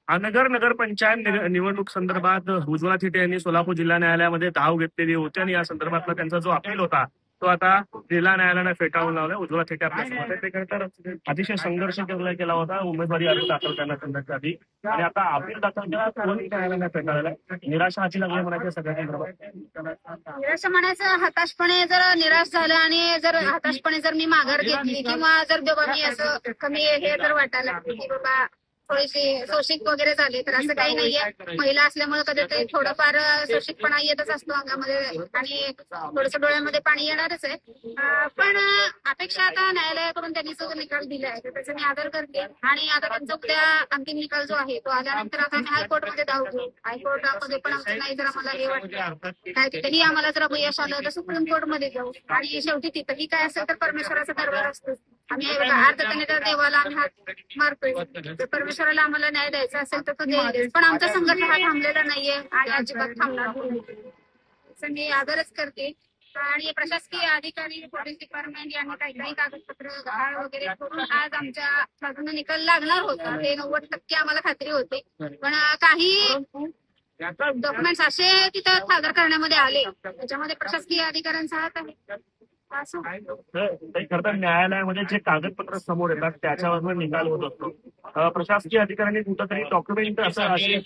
नगर पंचायत निवडणूक संदर्भात उज्ज्वला थिटे यांनी सोलापूर जिल्हा न्यायालयामध्ये धाव घेतलेली होती आणि या संदर्भातला त्यांचा जो अपील होता तो आता जिल्हा न्यायालयाने फेटाळून लावला. उज्ज्वला थिटे आपल्या ते खरं तर अतिशय संघर्ष केला होता उमेदवारी अर्ज दाखल करण्याच्या आधी, आणि आता अपील दाखल केला तोही न्यायालयाने फेटाळला. निराशा हाती लागली म्हणायचं सगळ्या निराशा म्हणायचं, हताशपणे जर निराश झालं आणि जर हताशपणे जर मी माघार घेतली किंवा जर बाबा मी असं कमी हे जर वाटायला लागली की बाबा थोडीशी शोषित वगैरे झाले, तर असं काही नाहीये. महिला असल्यामुळे कधीतरी थोडंफार शोषितपणा येतच असतो अंगामध्ये आणि थोडस डोळ्यामध्ये पाणी येणारच आहे. पण अपेक्षा आता न्यायालयाकडून त्यांनी जो निकाल दिलाय तर त्याचा मी आदर करते आणि आता त्यांचा उद्या अंतिम निकाल जो आहे तो आल्यानंतर आता आम्ही हायकोर्टमध्ये धाव घेऊ. हायकोर्टामध्ये पण आमचं नाही जर आम्हाला हे वाटतं काय तिथेही आम्हाला जर अपयश आलं तर सुप्रीम कोर्टमध्ये जाऊ आणि शेवटी तिथेही काय असेल तर परमेश्वराचा दरबार असतो. आम्ही अर्थाने तर देवाला आम्ही हात मारतोय, जर परमेश्वराला आम्हाला न्याय द्यायचा असेल तर तो देईल. पण आमचा संघर्ष हा थांबलेला नाहीये आणि अजिबात थांबणार नाही. मी आदरच करते. आणि प्रशासकीय अधिकारी, पोलीस डिपार्टमेंट यांनी काही कागदपत्र गहाळ वगैरे करून आज आमच्या बाजूने निकाल लागणार होता, हे 90% आम्हाला खात्री होती. पण काही डॉक्युमेंट्स असे तिथं सादर करण्यामध्ये आले त्याच्यामध्ये प्रशासकीय अधिकाऱ्यांचा हात आहे. खरं तर न्यायालयामध्ये जे कागदपत्र समोर येतात त्याच्यावर निकाल होत असतो. प्रशासकीय अधिकाऱ्यांनी कुठंतरी डॉक्युमेंट असं की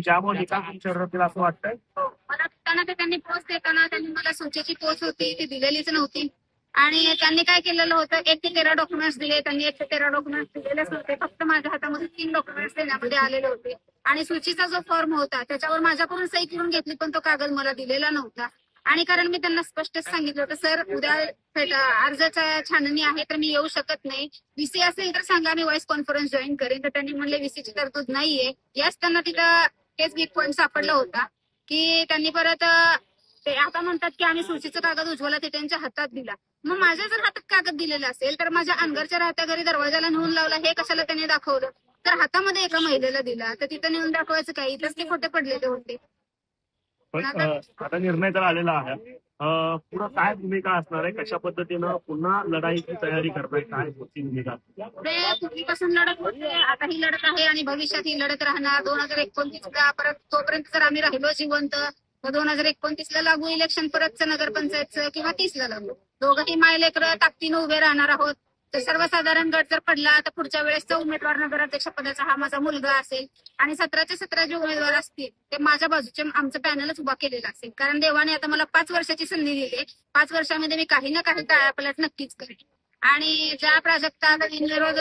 ज्यामुळे निकाल तुमच्या होतील असं वाटतंय. मला देताना ते त्यांनी पोस्ट देताना त्यांनी मला सूचीची पोस्ट होती ती दिलेलीच नव्हती आणि त्यांनी काय केलेलं होतं 1 ते 13 डॉक्युमेंट्स दिले. त्यांनी 1 ते 13 डॉक्युमेंट्स दिलेलेच नव्हते, फक्त माझ्या हातामध्ये 3 डॉक्युमेंट्स देण्यामध्ये आलेले होते आणि सूचीचा जो फॉर्म होता त्याच्यावर माझ्याकडून सही करून घेतली पण तो कागद मला दिलेला नव्हता. आणि कारण मी त्यांना स्पष्टच सांगितलं होतं, सर उद्या अर्जाचा छाननी आहे तर मी येऊ शकत नाही, व्हीसी असेल तर सांगा मी व्हॉइस कॉन्फरन्स जॉईन करेन. तर त्यांनी म्हणले व्हीसीची तरतूद नाहीये. याच त्यांना तिथं तेच वीक पॉईंट सापडला होता की त्यांनी परत ते आता म्हणतात की आम्ही सूचीचा कागद उज्ज्वला थिटेंच्या हातात दिला. मग माझ्या जर हातात कागद दिलेला असेल तर माझ्या अनगरच्या राहत्या घरी दरवाजाला नेऊन लावला हे कशाला त्यांनी दाखवलं. तर हातामध्ये एका महिलेला दिला तर तिथं नेऊन दाखवायचं काही, इथंच ते खोटे पडलेले होते. पण आता निर्णय तर आलेला आहे, पुढे काय भूमिका असणार आहे, कशा पद्धतीनं पुन्हा लढाईची तयारी करताय, काय भूमिका? पूर्वीपासून लढत होते, आता ही लढत आहे आणि भविष्यात ही लढत राहणार. 2029ला परत तोपर्यंत जर आम्ही राहिलो जिवंत तर 2029ला लागू इलेक्शन परतचं नगरपंचायतचं किंवा 30ला लागू. दोघंही मायलेकरं ताकदीनं उभे राहणार आहोत. तर सर्वसाधारण गट जर पडला तर पुढच्या वेळेसचा उमेदवार नगराध्यक्ष पदाचा हा माझा मुलगा असेल आणि 17चे 17 जे उमेदवार असतील ते माझ्या बाजूचे आमचं पॅनलच उभा केलेलं असेल. कारण देवाने आता मला 5 वर्षाची संधी दिली. 5 वर्षामध्ये मी काही ना काही टाळापलट नक्कीच करेन. आणि ज्या प्राजक्ता बिनविरोध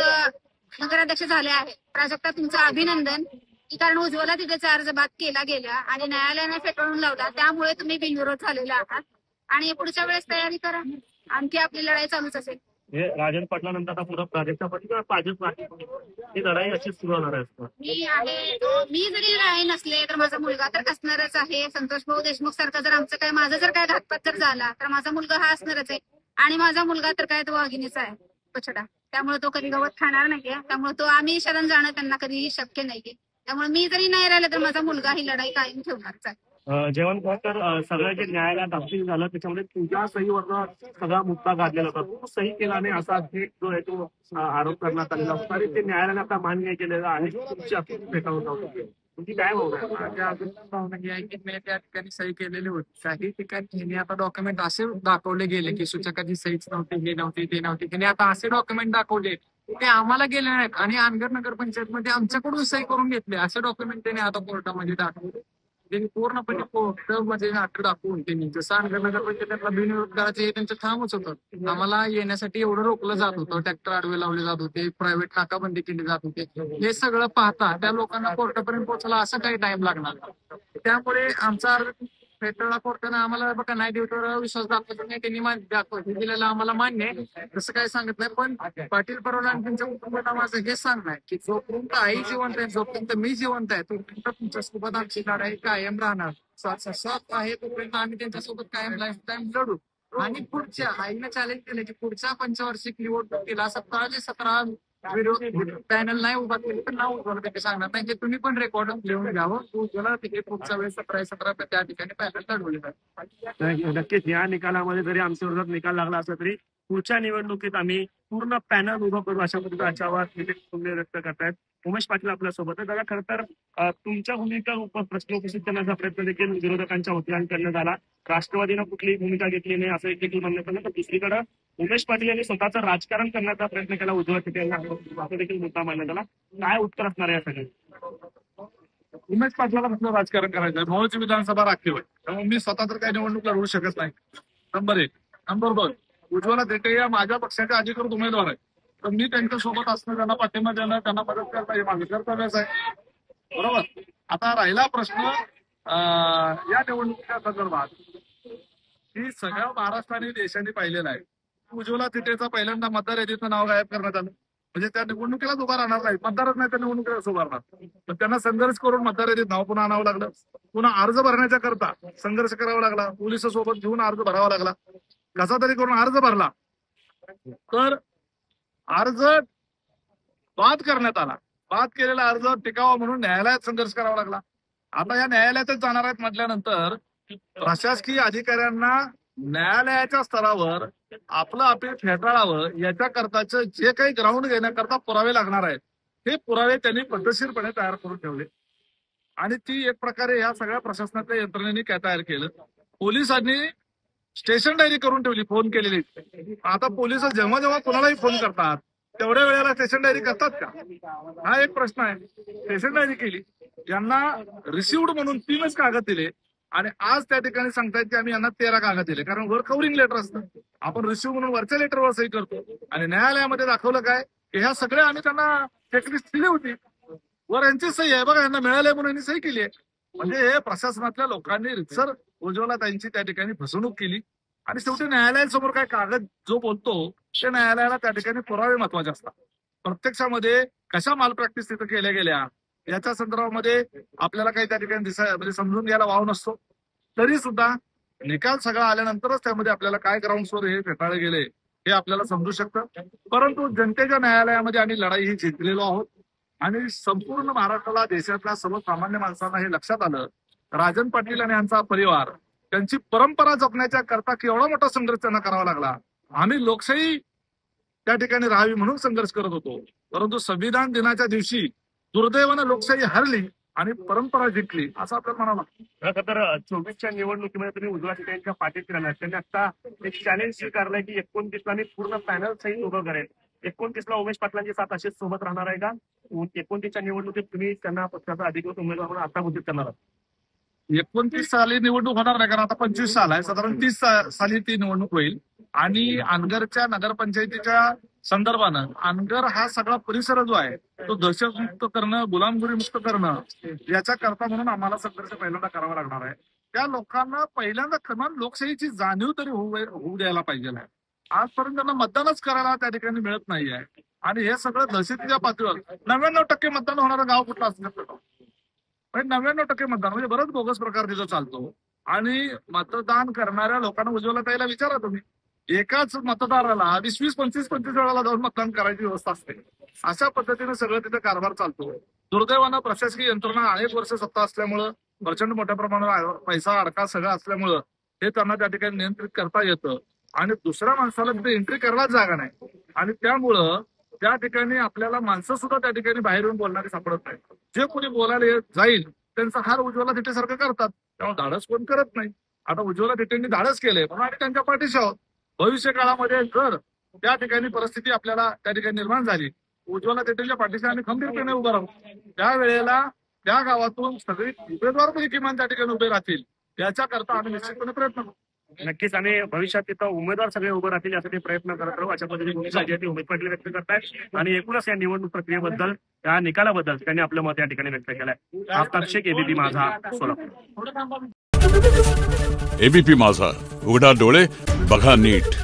नगराध्यक्ष झाले आहेत, प्राजक्ता तुमचं अभिनंदन, कारण उज्ज्वला तिथेचा अर्ज बाद केला गेला आणि न्यायालयाने फेटाळून लावला, त्यामुळे तुम्ही बिनविरोध झालेला आहात आणि पुढच्या वेळेस तयारी करा, आणखी आपली लढाई चालूच असेल. राजन पाटलानंतर आता पुढे प्राजक्तापती किंवा भाजप ही लढाई अशीच सुरू होणार आहे. मी जरी राही नसले तर माझा मुलगा तर असणारच आहे. संतोष भाऊ देशमुख सारखा जर आमचं काय माझा जर काय घातपात जर झाला तर माझा मुलगा हा असणारच आहे आणि माझा मुलगा तर काय तो वाघिणीचा आहे पछडा, त्यामुळे तो कधी गवत खाणार नाही. त्यामुळे तो आम्ही शरण जाणं त्यांना कधीही शक्य नाहीये. त्यामुळे मी जरी नाही राहिलं तर माझा मुलगा ही लढाई कायम ठेवणारच आहे. जेवण तर सगळं जे न्यायालयात अपील झालं त्याच्यामध्ये तुझ्या सहीवर सगळा मुद्दा गाजलेला होता, तू सही केला नाही असा जो आहे तो आरोप करण्यात आलेला होता आणि ते न्यायालयाने आता मान्य केलेलं आहे. तुमची अपील फेटाळून लावली, तुमची काय भावना ही आहे की मी त्या ठिकाणी सही केलेली होती. काही ठिकाणी आता डॉक्युमेंट असे दाखवले गेले की सूचकाची सहीच नव्हती, हे नव्हती, ते नव्हती. त्यांनी आता असे डॉक्युमेंट दाखवले ते आम्हाला गेले नाहीत आणि अनगर नगरपंचायत मध्ये आमच्याकडून सही करून घेतले. असे डॉक्युमेंट त्यांनी आता कोर्टामध्ये दाखवले. त्यांनी पूर्णपणे कोर्टामध्ये नाटक दाखवून त्यांनी जसं अनगर नगरपंचायतला बिनविरोध करायचे त्यांचं ठामच होतं. आम्हाला येण्यासाठी एवढं रोखलं जात होतं, ट्रॅक्टर आडवे लावले जात होते, प्रायव्हेट नाकाबंदी केली जात होते. हे सगळं पाहता त्या लोकांना कोर्टापर्यंत पोहोचायला असं काही टाइम लागणार. त्यामुळे आमचा फेटाळा कोर्टानं आम्हाला बघा नाही देवटर विश्वास दाखवतो नाही, त्यांनी दाखवतो दिलेला आम्हाला मान्य आहे, तसं काही सांगत नाही. पण पाटील परवडा आणि त्यांच्या कुटुंबाला माझं हे सांगणं आहे की जोपर्यंत आई जिवंत आहे, जोपर्यंत मी जिवंत आहे, तोपर्यंत तुमच्या सोबत आमची लढाई कायम राहणार. साथ आहे तोपर्यंत आम्ही त्यांच्यासोबत कायम लाईफ टाइम लढू. आणि पुढच्या आईनं चॅलेंज केलं की पुढच्या पंचवार्षिक निवडणुकीला 17 चे 17 विरोध पॅनल नाही उभा केले तर नाव उभं तिथे सांगणार नाही. तुम्ही पण रेकॉर्ड लिहून घ्यावं. तुला तिथे पुढच्या वेळेस 17 त्या ठिकाणी पॅनल लढवले जातात. नक्कीच या निकालामध्ये जरी आमच्या विरोधात निकाल लागला असला तरी पुढच्या निवडणुकीत आम्ही पूर्ण पॅनल उभं करू अशा पद्धतीचा आशावाद तुम्ही व्यक्त करतायत. उमेश पाटील आपल्या सोबत आहे. दादा, खरं तर तुमच्या भूमिका प्रश्न उपस्थित करण्याचा प्रयत्न देखील विरोधकांच्या वतीने करण्यात आला. राष्ट्रवादीनं कुठलीही भूमिका घेतली नाही असं देखील म्हणण्यात आलं. तर दुसरीकडे उमेश पाटील यांनी स्वतःचं राजकारण करण्याचा प्रयत्न केला उद्धव ठाकरे यांना, असं देखील मुद्दा मांडण्यात आला. काय उत्तर असणार आहे या सगळ्यात? उमेश पाटलाला म्हटलं राजकारण करायचं आहे. मोहोळची विधानसभा राखीव आहे, त्यामुळे मी स्वतः तर काही निवडणूक लढवू शकत नाही. नंबर 1. नंबर 2, उज्ज्वला धेटे या माझ्या पक्षाचे अधिकृत उमेदवार आहेत, तर मी त्यांच्या सोबत असणं, त्यांना पाठिंबा देणं, त्यांना मदत करणं हे माझं कर्तव्यच आहे. बरोबर. आता राहिला प्रश्न या निवडणुकीच्या संदर्भात, की सगळ्या महाराष्ट्राने देशाने पाहिलेला आहे. उज्ज्वला थिटेचा पहिल्यांदा मतदार यादीचं नाव गायब करण्यात आलं, म्हणजे त्या निवडणुकीलाच उभा राहणार नाही, मतदारच नाही त्या निवडणुकीलाच उभारणार. तर त्यांना संघर्ष करून मतदार यादीत नाव पुन्हा आणावं लागलं. पुन्हा अर्ज भरण्याच्या करता संघर्ष करावा लागला, पोलिसांसोबत घेऊन अर्ज भरावा लागला. कसा तरी करून अर्ज भरला, तर अर्ज बाद करण्यात आला. बाद केलेला अर्ज टिकावा म्हणून न्यायालयात संघर्ष करावा लागला. आता या न्यायालयातच जाणार आहेत म्हटल्यानंतर प्रशासकीय अधिकाऱ्यांना न्यायालयाच्या स्तरावर आपलं अपील फेटाळावं याच्या करताचे जे काही ग्राउंड घेण्याकरता पुरावे लागणार आहेत, हे पुरावे त्यांनी पद्धतशीरपणे तयार करून ठेवले. आणि ती एक प्रकारे या सगळ्या प्रशासनाच्या यंत्रणेने काय तयार केलं, पोलिसांनी स्टेशन डायरी करून ठेवली, फोन केलेली. आता पोलिस जेव्हा जेव्हा कोणालाही फोन करतात तेवढ्या वेळेला स्टेशन डायरी करतात का, हा एक प्रश्न आहे. स्टेशन डायरी केली, यांना रिसिव्ड म्हणून 3च कागद दिले, आणि आज त्या ठिकाणी सांगतायत की आम्ही यांना 13 कागद दिले, कारण वर कव्हरिंग लेटर असतं. आपण रिसिव्ह म्हणून वरच्या लेटरवर सही करतो, आणि न्यायालयामध्ये दाखवलं काय की ह्या सगळ्या आम्ही त्यांना चेकलिस्ट दिली होती, वर यांची सही आहे बघा, यांना मिळाले म्हणून यांनी सही केली आहे. म्हणजे हे प्रशासनातल्या लोकांनी रितसर उज्ज्वला त्यांची त्या ठिकाणी फसवणूक केली. आणि शेवटी न्यायालयासमोर काय कागद जो बोलतो ते न्यायालयाला त्या ठिकाणी पुरावे महत्वाचे असतात. प्रत्यक्षामध्ये कशा माल प्रॅक्टिस तिथं केल्या गेल्या याच्या संदर्भामध्ये आपल्याला काही त्या ठिकाणी म्हणजे समजून घ्यायला वाव नसतो. तरी सुद्धा निकाल सगळा आल्यानंतरच त्यामध्ये आपल्याला काय ग्राउंड्सवर हे फेटाळले गेले हे आपल्याला समजू शकतं. परंतु जनतेच्या न्यायालयामध्ये आम्ही लढाई ही जिंकलेलो आहोत, आणि संपूर्ण महाराष्ट्राला, देशातल्या सर्वसामान्य माणसांना हे लक्षात आलं, राजन पाटील आणि यांचा परिवार त्यांची परंपरा जपण्याच्या करता केवढा मोठा संघर्ष त्यांना करावा लागला. आम्ही लोकशाही त्या ठिकाणी राहावी म्हणून संघर्ष करत होतो, परंतु संविधान दिनाच्या दिवशी दुर्दैवानं लोकशाही हरली आणि परंपरा जिंकली असं आपल्याला म्हणावं लागतं. खरं तर 24च्या निवडणुकीमध्ये तुम्ही उज्ज्वला थिटे यांच्या पाठीत राहणार. त्यांनी आता एक चॅलेंज स्वीकारलंय की 29ला मी पूर्ण पॅनल सहित उभं करेन. 29ला उमेश पाटलांची साथ अशीच सोबत राहणार आहे का? 29च्या निवडणुकीत तुम्ही त्यांना पक्षाचा अधिकृत उमेदवार म्हणून आता घोषित करणार आहात? 29 साली निवडणूक होणार नाही, कारण आता 25 साल आहे, साधारण 30 साली ती निवडणूक होईल. आणि अनगरच्या नगरपंचायतीच्या संदर्भानं अनगर हा सगळा परिसर जो आहे तो दहशतमुक्त करणं, गुलामगिरी मुक्त करणं याच्या करता म्हणून आम्हाला संघर्ष पहिल्यांदा करावा लागणार आहे. त्या लोकांना पहिल्यांदा किमान लोकशाहीची जाणीव तरी होऊ द्यायला पाहिजे. आजपर्यंत त्यांना मतदानच करायला त्या ठिकाणी मिळत नाही आहे, आणि हे सगळं दहशतीच्या पातळीवर 99% मतदान होणारं गाव कुठलं असू शकतं? 99% मतदान म्हणजे बरंच बोगस प्रकार तिथं चालतो. आणि मतदान करणाऱ्या लोकांना उज्ज्वला ताईला विचारा तुम्ही, एकाच मतदाराला 20-25 वेळाला जाऊन मतदान करायची व्यवस्था असते. अशा पद्धतीने सगळं तिथे कारभार चालतो. दुर्दैवानं प्रशासकीय यंत्रणा अनेक वर्ष सत्ता असल्यामुळं, प्रचंड मोठ्या प्रमाणावर पैसा अडका सगळं असल्यामुळं हे त्यांना त्या ठिकाणी नियंत्रित करता येतं, आणि दुसऱ्या माणसाला तिथे एंट्री करायलाच जागा नाही. आणि त्यामुळं त्या ठिकाणी आपल्याला माणसं सुद्धा त्या ठिकाणी बाहेर येऊन बोलणारी सापडत नाही. जे कोणी बोलायला जाईल त्यांचा हार उज्ज्वला थिटे सारखं करतात, त्यामुळे धाडस कोण करत नाही. आता उज्ज्वला थिटेंनी धाडस केलंय म्हणून आम्ही त्यांच्या पाठीशी आहोत. भविष्य काळामध्ये जर त्या ठिकाणी परिस्थिती आपल्याला त्या ठिकाणी निर्माण झाली, उज्ज्वला थिटेंच्या पाठीशी आम्ही खंबीरपणे उभं राहू. त्यावेळेला त्या गावातून सगळी उमेदवार तरी किमान त्या ठिकाणी उभे राहतील याच्या करता आम्ही निश्चितपणे प्रयत्न करू. नक्कीच, आणि भविष्यात तिथं उमेदवार सगळे उभे राहतील यासाठी प्रयत्न करत राहू अशा पद्धतीने भूमिका जी आहे ती उमेश पाटील व्यक्त करतायत. आणि एकूणच या निवडणूक प्रक्रियेबद्दल, या निकालाबद्दल त्यांनी आपलं मत या ठिकाणी व्यक्त केलंय. आफताब शेख, एबीपी माझा, सोलापूर. एबीपी माझा, उघडा डोळे बघा नीट.